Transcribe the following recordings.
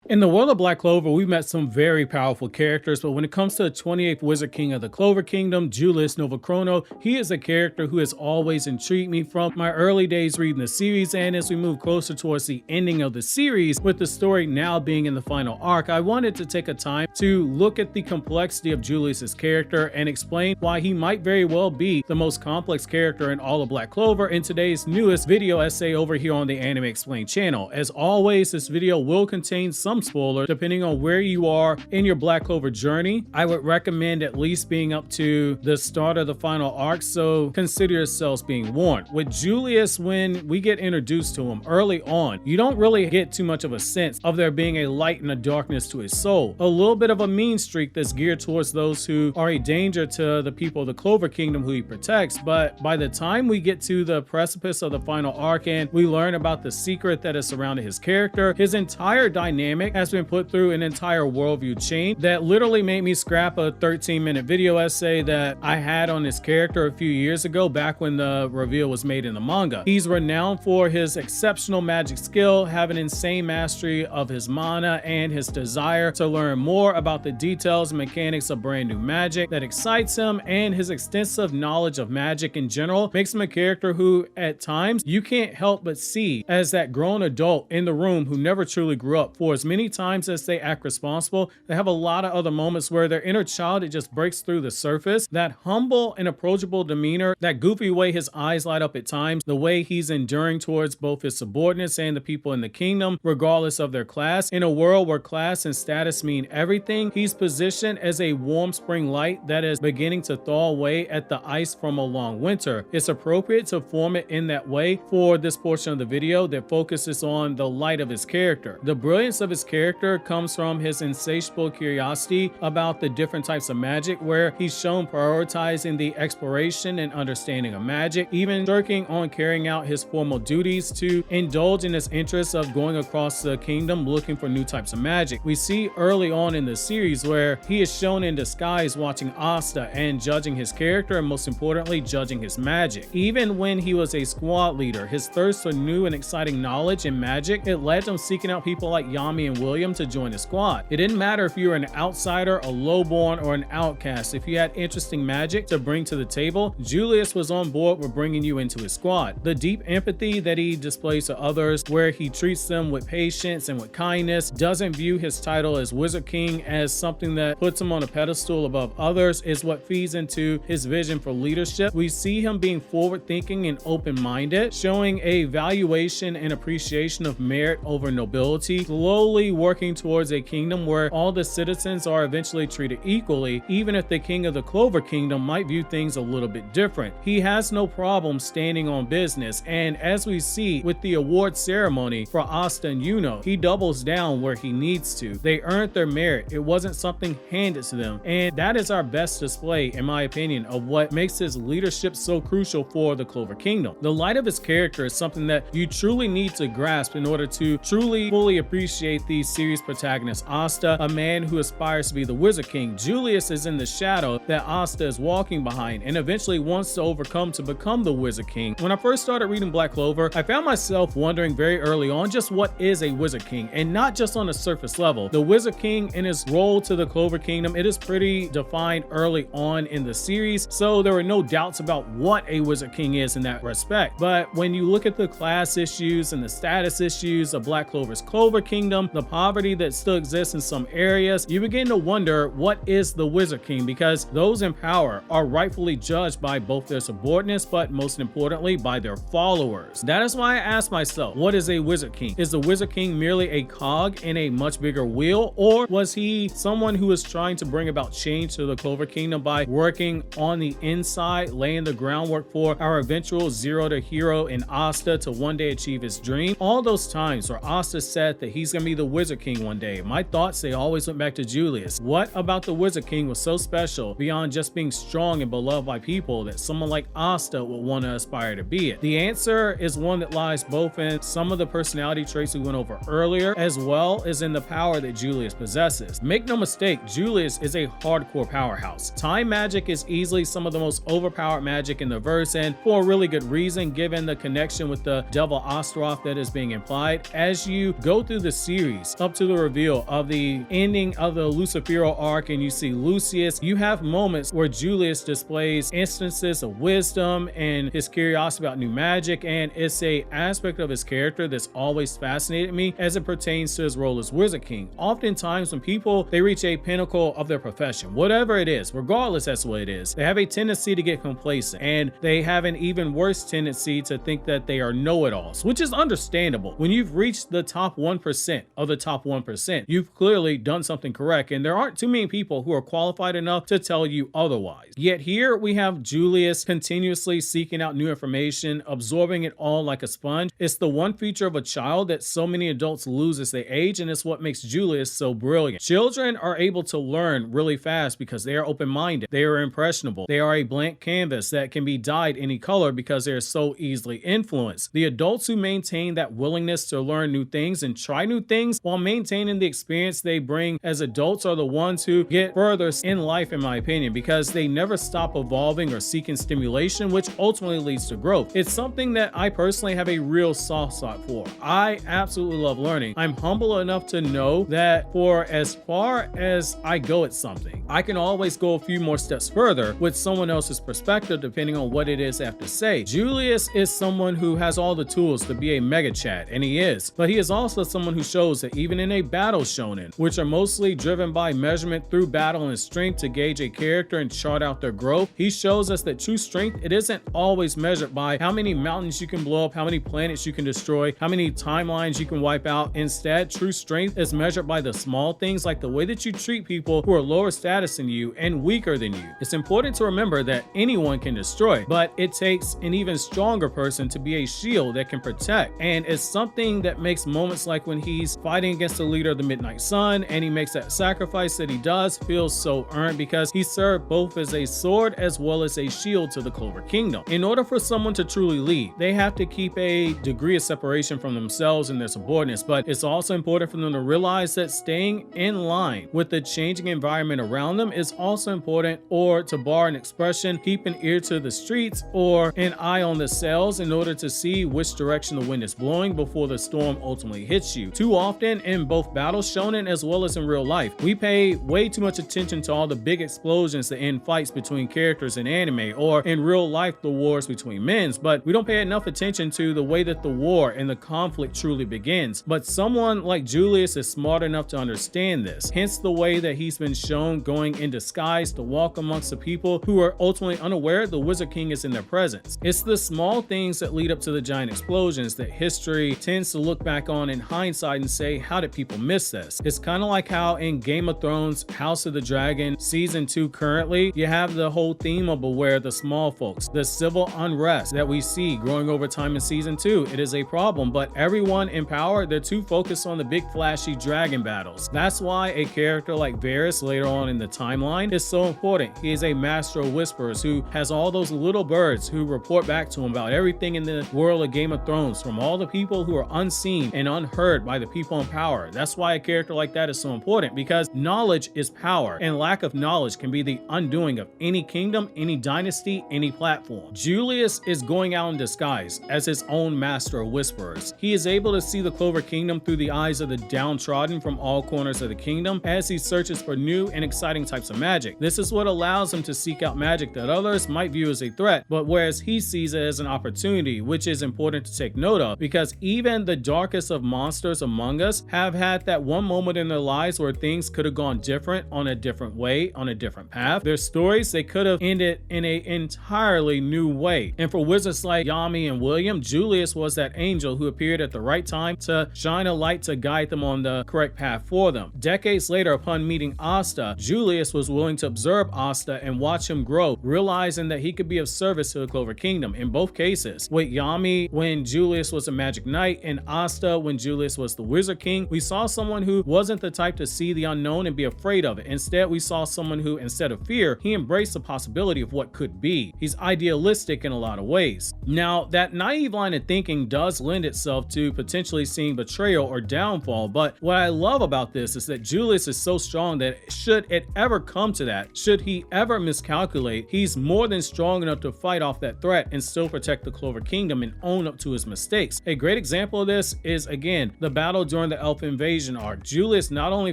In the world of Black Clover, we've met some very powerful characters, but when it comes to the 28th Wizard King of the Clover Kingdom, Julius Novachrono, he is a character who has always intrigued me from my early days reading the series, and as we move closer towards the ending of the series, with the story now being in the final arc, I wanted to take a time to look at the complexity of Julius's character and explain why he might very well be the most complex character in all of Black Clover in today's newest video essay over here on the Anime Explained channel. As always, this video will contain some spoilers depending on where you are in your Black Clover journey. I would recommend at least being up to the start of the final arc, so consider yourselves being warned. With Julius, when we get introduced to him early on, you don't really get too much of a sense of there being a light and a darkness to his soul. A little bit of a mean streak that's geared towards those who are a danger to the people of the Clover Kingdom who he protects, but by the time we get to the precipice of the final arc and we learn about the secret that has surrounded his character, his entire dynamic has been put through an entire worldview change that literally made me scrap a 13-minute video essay that I had on his character a few years ago, back when the reveal was made in the manga. He's renowned for his exceptional magic skill, having insane mastery of his mana, and his desire to learn more about the details and mechanics of brand new magic that excites him, and his extensive knowledge of magic in general makes him a character who at times you can't help but see as that grown adult in the room who never truly grew up. For as many times as they act responsible, they have a lot of other moments where their inner child, it just breaks through the surface. That humble and approachable demeanor, that goofy way his eyes light up at times, the way he's enduring towards both his subordinates and the people in the kingdom, regardless of their class. In a world where class and status mean everything, he's positioned as a warm spring light that is beginning to thaw away at the ice from a long winter. It's appropriate to form it in that way for this portion of the video that focuses on the light of his character. The brilliance of his character comes from his insatiable curiosity about the different types of magic, where he's shown prioritizing the exploration and understanding of magic, even shirking on carrying out his formal duties to indulge in his interest of going across the kingdom looking for new types of magic. We see early on in the series where he is shown in disguise watching Asta and judging his character, and most importantly judging his magic. Even when he was a squad leader, his thirst for new and exciting knowledge and magic, it led to him seeking out people like Yami and William to join his squad. It didn't matter if you were an outsider, a lowborn, or an outcast. If you had interesting magic to bring to the table, Julius was on board with bringing you into his squad. The deep empathy that he displays to others, where he treats them with patience and with kindness, doesn't view his title as Wizard King as something that puts him on a pedestal above others, is what feeds into his vision for leadership. We see him being forward-thinking and open-minded, showing a valuation and appreciation of merit over nobility, slowly working towards a kingdom where all the citizens are eventually treated equally, even if the king of the Clover Kingdom might view things a little bit different. He has no problem standing on business, and as we see with the award ceremony for Asta and Yuno, he doubles down where he needs to. They earned their merit. It wasn't something handed to them, and that is our best display, in my opinion, of what makes his leadership so crucial for the Clover Kingdom. The light of his character is something that you truly need to grasp in order to truly fully appreciate the series protagonist Asta, a man who aspires to be the Wizard King. Julius is in the shadow that Asta is walking behind and eventually wants to overcome to become the Wizard King. When I first started reading Black Clover, I found myself wondering very early on just what is a Wizard King, and not just on a surface level. The Wizard King and his role to the Clover Kingdom, it is pretty defined early on in the series, so there were no doubts about what a Wizard King is in that respect. But when you look at the class issues and the status issues of Black Clover's Clover Kingdom, the poverty that still exists in some areas, you begin to wonder what is the Wizard King, because those in power are rightfully judged by both their subordinates, but most importantly by their followers. That is why I asked myself, what is a Wizard King? Is the Wizard King merely a cog in a much bigger wheel, or was he someone who is trying to bring about change to the Clover Kingdom by working on the inside, laying the groundwork for our eventual zero to hero in Asta to one day achieve his dream? All those times where Asta said that he's gonna be the Wizard King one day, my thoughts, they always went back to Julius. What about the Wizard King was so special beyond just being strong and beloved by people that someone like Asta would want to aspire to be it? The answer is one that lies both in some of the personality traits we went over earlier, as well as in the power that Julius possesses. Make no mistake, Julius is a hardcore powerhouse. Time magic is easily some of the most overpowered magic in the verse, and for a really good reason, given the connection with the devil Astaroth that is being implied. As you go through the series, series up to the reveal of the ending of the Lucifero arc, and you see Lucius, you have moments where Julius displays instances of wisdom and his curiosity about new magic, and it's a aspect of his character that's always fascinated me as it pertains to his role as Wizard King. Oftentimes when people, they reach a pinnacle of their profession, whatever it is, regardless that's what it is, they have a tendency to get complacent, and they have an even worse tendency to think that they are know-it-alls, which is understandable. When you've reached the top 1% of the top 1%, you've clearly done something correct, and there aren't too many people who are qualified enough to tell you otherwise. Yet here we have Julius continuously seeking out new information, absorbing it all like a sponge. It's the one feature of a child that so many adults lose as they age, and it's what makes Julius so brilliant. Children are able to learn really fast because they are open-minded, they are impressionable, they are a blank canvas that can be dyed any color because they are so easily influenced. The adults who maintain that willingness to learn new things and try new things while maintaining the experience they bring as adults are the ones who get further in life, in my opinion, because they never stop evolving or seeking stimulation, which ultimately leads to growth. It's something that I personally have a real soft spot for. I absolutely love learning. I'm humble enough to know that for as far as I go at something, I can always go a few more steps further with someone else's perspective depending on what it is I have to say. Julius is someone who has all the tools to be a mega chat, and he is, but he is also someone who shows that even in a battle shonen, which are mostly driven by measurement through battle and strength to gauge a character and chart out their growth, he shows us that true strength, it isn't always measured by how many mountains you can blow up, how many planets you can destroy, how many timelines you can wipe out. Instead, true strength is measured by the small things, like the way that you treat people who are lower status than you and weaker than you. It's important to remember that anyone can destroy, but it takes an even stronger person to be a shield that can protect, and it's something that makes moments like when he's fighting against the leader of the Midnight Sun and he makes that sacrifice that he does feel so earned, because he served both as a sword as well as a shield to the Clover Kingdom. In order for someone to truly lead, they have to keep a degree of separation from themselves and their subordinates, but it's also important for them to realize that staying in line with the changing environment around them is also important, or to borrow an expression, keep an ear to the streets or an eye on the sails in order to see which direction the wind is blowing before the storm ultimately hits you. Too often in both battle shonen as well as in real life, we pay way too much attention to all the big explosions that end fights between characters in anime, or in real life the wars between men, but we don't pay enough attention to the way that the war and the conflict truly begins. But someone like Julius is smart enough to understand this, hence the way that he's been shown going in disguise to walk amongst the people who are ultimately unaware the Wizard King is in their presence. It's the small things that lead up to the giant explosions that history tends to look back on in hindsight and say, how did people miss this? It's kind of like how in Game of Thrones House of the Dragon season 2 currently, you have the whole theme of beware the small folks, the civil unrest that we see growing over time in season 2. It is a problem, but everyone in power, they're too focused on the big flashy dragon battles. That's why a character like Varys later on in the timeline is so important. He is a master of whisperers who has all those little birds who report back to him about everything in the world of Game of Thrones, from all the people who are unseen and unheard by the people in power. That's why a character like that is so important, because knowledge is power, and lack of knowledge can be the undoing of any kingdom, any dynasty, any platform. Julius is going out in disguise as his own master of whisperers. He is able to see the Clover Kingdom through the eyes of the downtrodden from all corners of the kingdom as he searches for new and exciting types of magic. This is what allows him to seek out magic that others might view as a threat, but whereas he sees it as an opportunity, which is important to take note of, because even the darkest of monsters among us have had that one moment in their lives where things could have gone different, on a different way, on a different path. Their stories, they could have ended in an entirely new way. And for wizards like Yami and William, Julius was that angel who appeared at the right time to shine a light to guide them on the correct path for them. Decades later, upon meeting Asta, Julius was willing to observe Asta and watch him grow, realizing that he could be of service to the Clover Kingdom. In both cases, with Yami when Julius was a magic knight, and Asta when Julius was the Wizard King, we saw someone who wasn't the type to see the unknown and be afraid of it. Instead, we saw someone who, instead of fear, he embraced the possibility of what could be. He's idealistic in a lot of ways. Now, that naive line of thinking does lend itself to potentially seeing betrayal or downfall, but what I love about this is that Julius is so strong that should it ever come to that, should he ever miscalculate, he's more than strong enough to fight off that threat and still protect the Clover Kingdom and own up to his mistakes. A great example of this is, again, the battle during during the elf invasion arc. Julius not only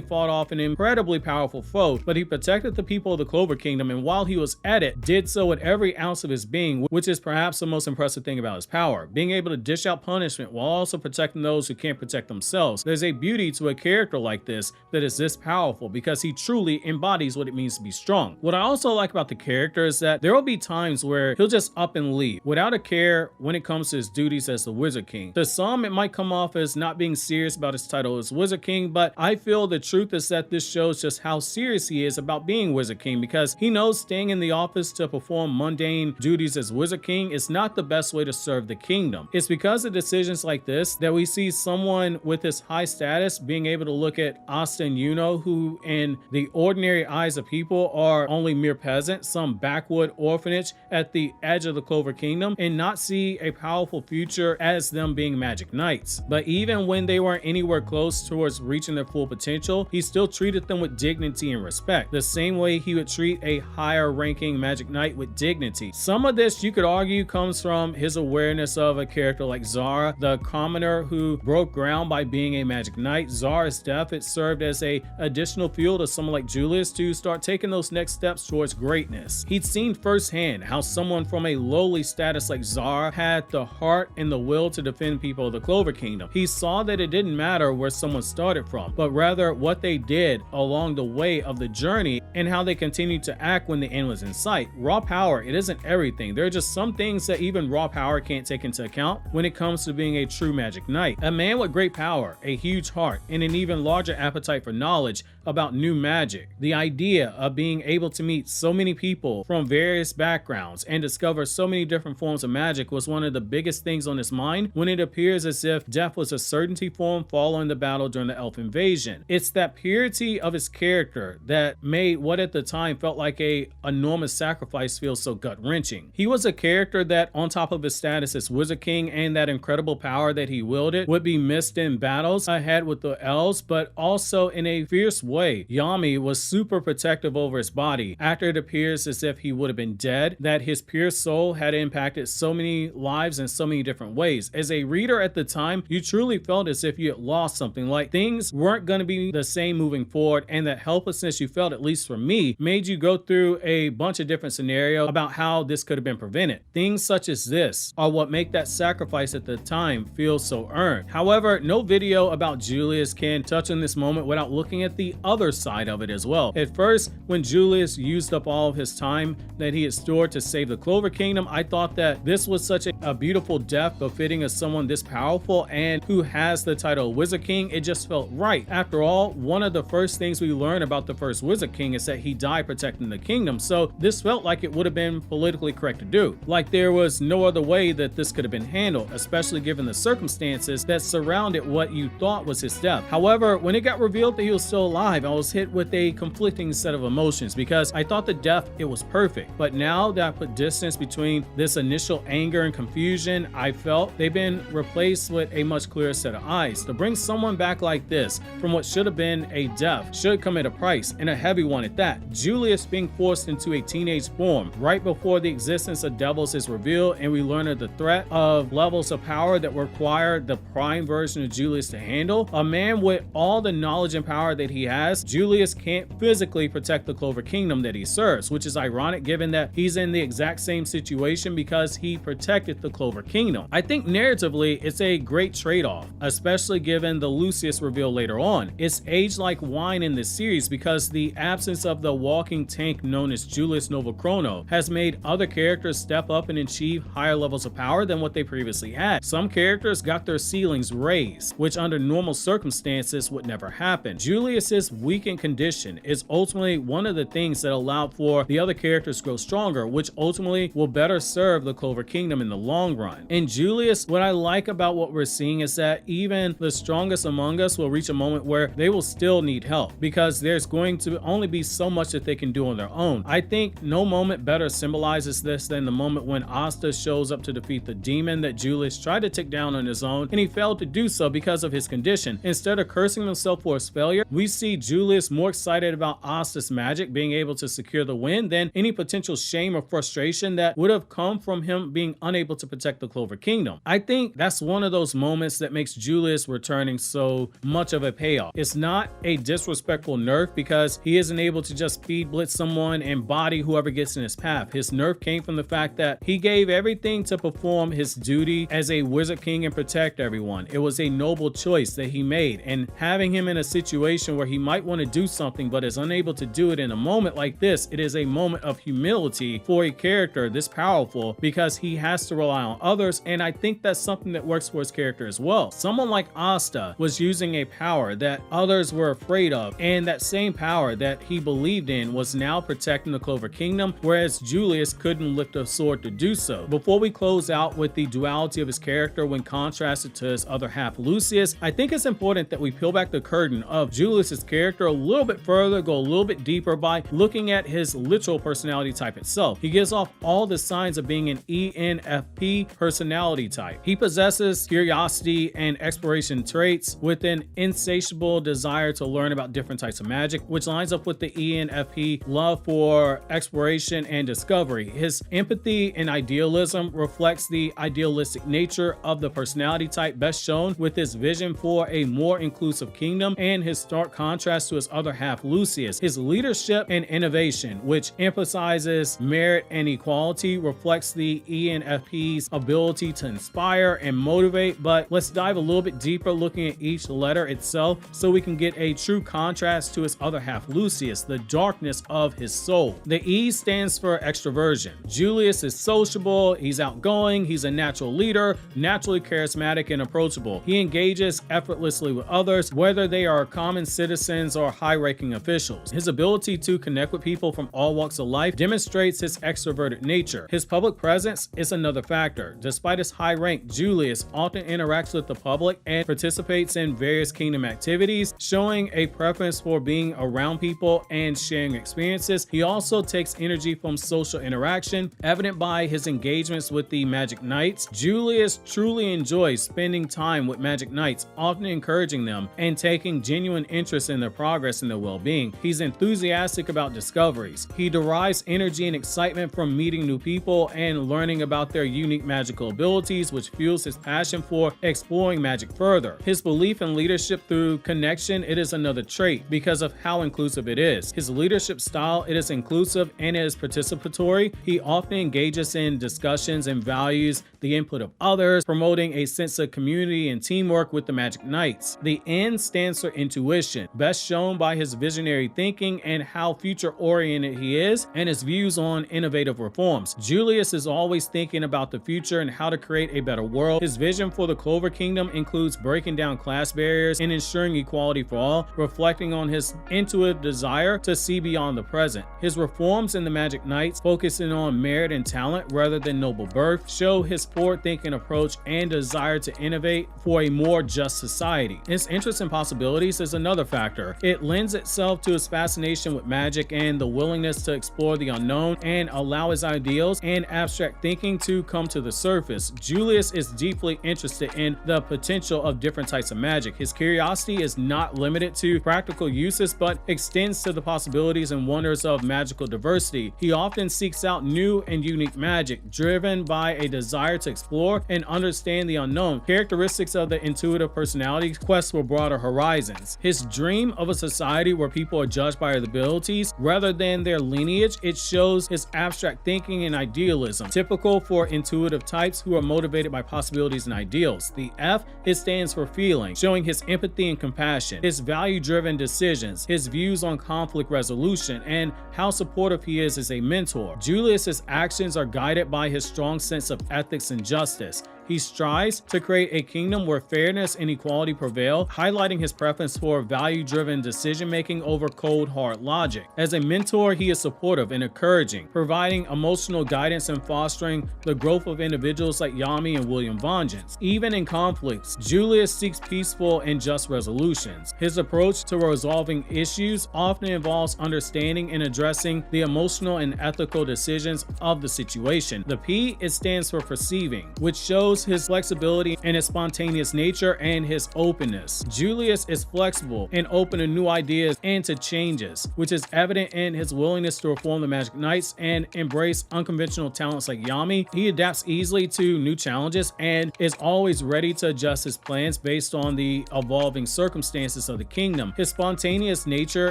fought off an incredibly powerful foe, but he protected the people of the Clover Kingdom, and while he was at it, did so with every ounce of his being, which is perhaps the most impressive thing about his power. Being able to dish out punishment while also protecting those who can't protect themselves. There's a beauty to a character like this that is this powerful because he truly embodies what it means to be strong. What I also like about the character is that there will be times where he'll just up and leave without a care when it comes to his duties as the Wizard King. To some, it might come off as not being serious about his title as Wizard King, but I feel the truth is that this shows just how serious he is about being Wizard King, because he knows staying in the office to perform mundane duties as Wizard King is not the best way to serve the kingdom. It's because of decisions like this that we see someone with this high status being able to look at Asta and Yuno, who in the ordinary eyes of people are only mere peasants, some backwood orphanage at the edge of the Clover Kingdom, and not see a powerful future as them being magic knights. But even when they weren't anywhere close towards reaching their full potential, he still treated them with dignity and respect, the same way he would treat a higher ranking magic knight with dignity. Some of this, you could argue, comes from his awareness of a character like Zara, the commoner who broke ground by being a magic knight. Zara's death, it served as a additional fuel to someone like Julius to start taking those next steps towards greatness. He'd seen firsthand how someone from a lowly status like Zara had the heart and the will to defend people of the Clover Kingdom. He saw that it didn't matter where someone started from, but rather what they did along the way of the journey and how they continued to act when the end was in sight. Raw power, it isn't everything. There are just some things that even raw power can't take into account when it comes to being a true magic knight. A man with great power, a huge heart, and an even larger appetite for knowledge about new magic. The idea of being able to meet so many people from various backgrounds and discover so many different forms of magic was one of the biggest things on his mind when it appears as if death was a certainty for him following the battle during the elf invasion. It's that purity of his character that made what at the time felt like a enormous sacrifice feel so gut-wrenching. He was a character that, on top of his status as Wizard King and that incredible power that he wielded, would be missed in battles ahead with the elves, but also in a fierce way. Yami was super protective over his body after it appears as if he would have been dead, that his pure soul had impacted so many lives in so many different ways. As a reader at the time, you truly felt as if you had lost something, like things weren't going to be the same moving forward, and that helplessness you felt, at least for me, made you go through a bunch of different scenarios about how this could have been prevented. Things such as this are what make that sacrifice at the time feel so earned. However, no video about Julius can touch on this moment without looking at the other side of it as well. At first, when Julius used up all of his time that he had stored to save the Clover Kingdom, I thought that this was such a beautiful death befitting of someone this powerful and who has the title of Wizard King. It just felt right. After all, one of the first things we learn about the first Wizard King is that he died protecting the kingdom, so this felt like it would have been politically correct to do. Like there was no other way that this could have been handled, especially given the circumstances that surrounded what you thought was his death. However, when it got revealed that he was still alive, I was hit with a conflicting set of emotions because I thought the death, it was perfect. But now that I put distance between this initial anger and confusion I felt, they've been replaced with a much clearer set of eyes. To bring someone back like this from what should have been a death should come at a price, and a heavy one at that. Julius being forced into a teenage form right before the existence of devils is revealed, and we learn of the threat of levels of power that require the prime version of Julius to handle. A man with all the knowledge and power that he has, Julius can't physically protect the Clover Kingdom that he serves, which is ironic given that he's in the exact same situation because he protected the Clover Kingdom. I think narratively it's a great trade-off, especially given the Lucius reveal later on. It's aged like wine in this series because the absence of the walking tank known as Julius Novachrono has made other characters step up and achieve higher levels of power than what they previously had. Some characters got their ceilings raised, which under normal circumstances would never happen. Julius's weakened condition is ultimately one of the things that allowed for the other characters to grow stronger, which ultimately will better serve the Clover Kingdom in the long run. In Julius, what I like about what we're seeing is that even the strongest among us will reach a moment where they will still need help because there's going to only be so much that they can do on their own. I think no moment better symbolizes this than the moment when Asta shows up to defeat the demon that Julius tried to take down on his own, and he failed to do so because of his condition. Instead of cursing himself for his failure, we see Julius more excited about Asta's magic being able to secure the win than any potential shame or frustration that would have come from him being unable to protect the Clover Kingdom. I think that's one of those moments that makes Julius return earning so much of a payoff. It's not a disrespectful nerf because he isn't able to just speed blitz someone and body whoever gets in his path. His nerf came from the fact that he gave everything to perform his duty as a Wizard King and protect everyone. It was a noble choice that he made, and having him in a situation where he might want to do something but is unable to do it in a moment like this, it is a moment of humility for a character this powerful because he has to rely on others, and I think that's something that works for his character as well. Someone like Asta was using a power that others were afraid of, and that same power that he believed in was now protecting the Clover Kingdom, whereas Julius couldn't lift a sword to do so. Before we close out with the duality of his character when contrasted to his other half Lucius, I think it's important that we peel back the curtain of Julius's character a little bit further, go a little bit deeper by looking at his literal personality type itself. He gives off all the signs of being an ENFP personality type. He possesses curiosity and exploration traits with an insatiable desire to learn about different types of magic, which lines up with the ENFP love for exploration and discovery. His empathy and idealism reflects the idealistic nature of the personality type, best shown with his vision for a more inclusive kingdom and his stark contrast to his other half Lucius. His leadership and innovation, which emphasizes merit and equality, reflects the ENFP's ability to inspire and motivate. But let's dive a little bit deeper looking at each letter itself so we can get a true contrast to his other half Lucius, the darkness of his soul. The E stands for extroversion. Julius is sociable, he's outgoing, he's a natural leader, naturally charismatic and approachable. He engages effortlessly with others, whether they are common citizens or high-ranking officials. His ability to connect with people from all walks of life demonstrates his extroverted nature. His public presence is another factor. Despite his high rank, Julius often interacts with the public and participates in various kingdom activities, showing a preference for being around people and sharing experiences. He also takes energy from social interaction, evident by his engagements with the Magic Knights. Julius truly enjoys spending time with Magic Knights, often encouraging them and taking genuine interest in their progress and their well-being. He's enthusiastic about discoveries. He derives energy and excitement from meeting new people and learning about their unique magical abilities, which fuels his passion for exploring magic further. His belief in leadership through connection, it is another trait because of how inclusive it is. His leadership style, it is inclusive and it is participatory. He often engages in discussions and values the input of others, promoting a sense of community and teamwork with the Magic Knights. The N stands for intuition, best shown by his visionary thinking and how future-oriented he is and his views on innovative reforms. Julius is always thinking about the future and how to create a better world. His vision for the Clover Kingdom includes breaking down class barriers and ensuring equality for all, reflecting on his intuitive desire to see beyond the present. His reforms in the Magic Knights, focusing on merit and talent rather than noble birth, show his forward-thinking approach and desire to innovate for a more just society. His interest in possibilities is another factor. It lends itself to his fascination with magic and the willingness to explore the unknown and allow his ideals and abstract thinking to come to the surface. Julius is deeply interested in the potential of different types of magic. His curiosity is not limited to practical uses, but extends to the possibilities and wonders of magical diversity. He often seeks out new and unique magic, driven by a desire to explore and understand the unknown. Characteristics of the intuitive personality quest for broader horizons. His dream of a society where people are judged by their abilities rather than their lineage, it shows his abstract thinking and idealism, typical for intuitive types who are motivated by possibilities and ideals. The F, it stands for feeling, showing his empathy and compassion, his value-driven decisions, his views on conflict resolution, and how supportive he is as a mentor. Julius's actions are guided by his strong sense of ethics and justice. He strives to create a kingdom where fairness and equality prevail, highlighting his preference for value-driven decision-making over cold, hard logic. As a mentor, he is supportive and encouraging, providing emotional guidance and fostering the growth of individuals like Yami and William Vengeance. Even in conflicts, Julius seeks peaceful and just resolutions. His approach to resolving issues often involves understanding and addressing the emotional and ethical decisions of the situation. The P, it stands for perceiving, which shows shows his flexibility and his spontaneous nature and his openness. Julius is flexible and open to new ideas and to changes, which is evident in his willingness to reform the Magic Knights and embrace unconventional talents like Yami. He adapts easily to new challenges and is always ready to adjust his plans based on the evolving circumstances of the kingdom. His spontaneous nature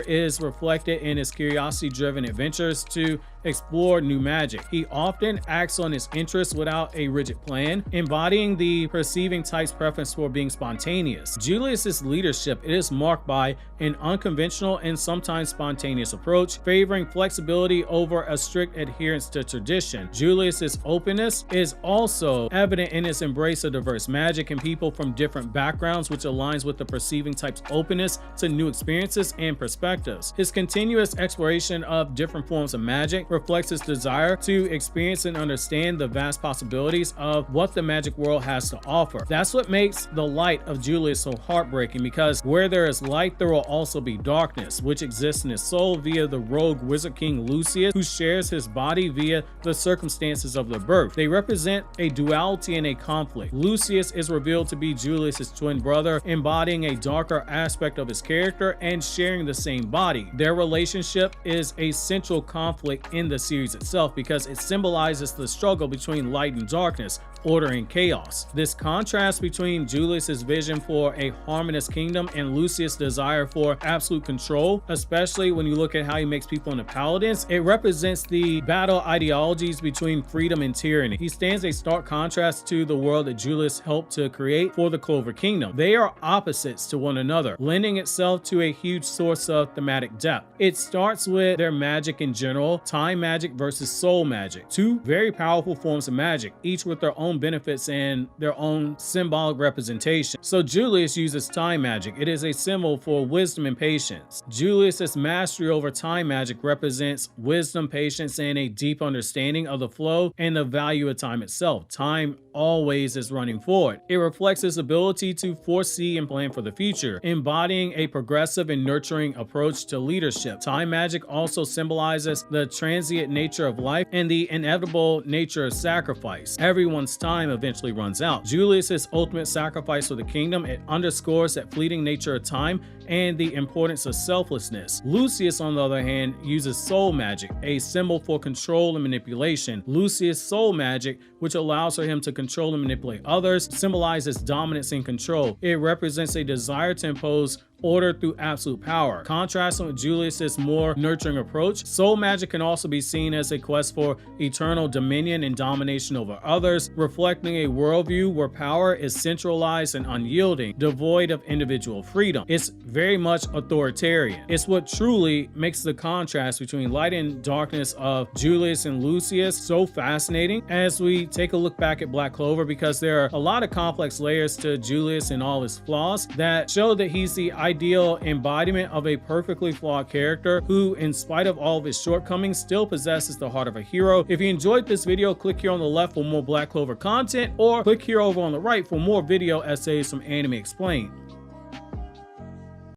is reflected in his curiosity-driven adventures to explore new magic. He often acts on his interests without a rigid plan, embodying the perceiving type's preference for being spontaneous. Julius's leadership is marked by an unconventional and sometimes spontaneous approach, favoring flexibility over a strict adherence to tradition. Julius's openness is also evident in his embrace of diverse magic and people from different backgrounds, which aligns with the perceiving type's openness to new experiences and perspectives. His continuous exploration of different forms of magic reflects his desire to experience and understand the vast possibilities of what the magic world has to offer. That's what makes the Light of Julius so heartbreaking, because where there is light, there will also be darkness, which exists in his soul via the rogue Wizard King Lucius, who shares his body via the circumstances of their birth. They represent a duality and a conflict. Lucius is revealed to be Julius's twin brother, embodying a darker aspect of his character and sharing the same body. Their relationship is a central conflict in the series itself because it symbolizes the struggle between light and darkness, order and chaos. This contrast between Julius's vision for a harmonious kingdom and Lucius' desire for absolute control, especially when you look at how he makes people into paladins, it represents the battle ideologies between freedom and tyranny. He stands a stark contrast to the world that Julius helped to create for the Clover Kingdom. They are opposites to one another, lending itself to a huge source of thematic depth. It starts with their magic in general, time magic versus soul magic, two very powerful forms of magic, each with their own benefits and their own symbolic representation. So Julius uses time magic. It is a symbol for wisdom and patience. Julius's mastery over time magic represents wisdom, patience, and a deep understanding of the flow and the value of time itself. Time always is running forward. It reflects his ability to foresee and plan for the future, embodying a progressive and nurturing approach to leadership. Time magic also symbolizes the transient nature of life and the inevitable nature of sacrifice. Everyone's time eventually runs out. Julius's ultimate sacrifice for the kingdom, it underscores that fleeting nature of time and the importance of selflessness. Lucius, on the other hand, uses soul magic, a symbol for control and manipulation. Lucius' soul magic, which allows for him to control and manipulate others, symbolizes dominance and control. It represents a desire to impose order through absolute power. Contrasting with Julius's more nurturing approach, soul magic can also be seen as a quest for eternal dominion and domination over others, reflecting a worldview where power is centralized and unyielding, devoid of individual freedom. It's very much authoritarian. It's what truly makes the contrast between light and darkness of Julius and Lucius so fascinating as we take a look back at Black Clover, because there are a lot of complex layers to Julius and all his flaws that show that he's the ideal embodiment of a perfectly flawed character who, in spite of all of his shortcomings, still possesses the heart of a hero. If you enjoyed this video, click here on the left for more Black Clover content, or click here over on the right for more video essays from Anime Explained.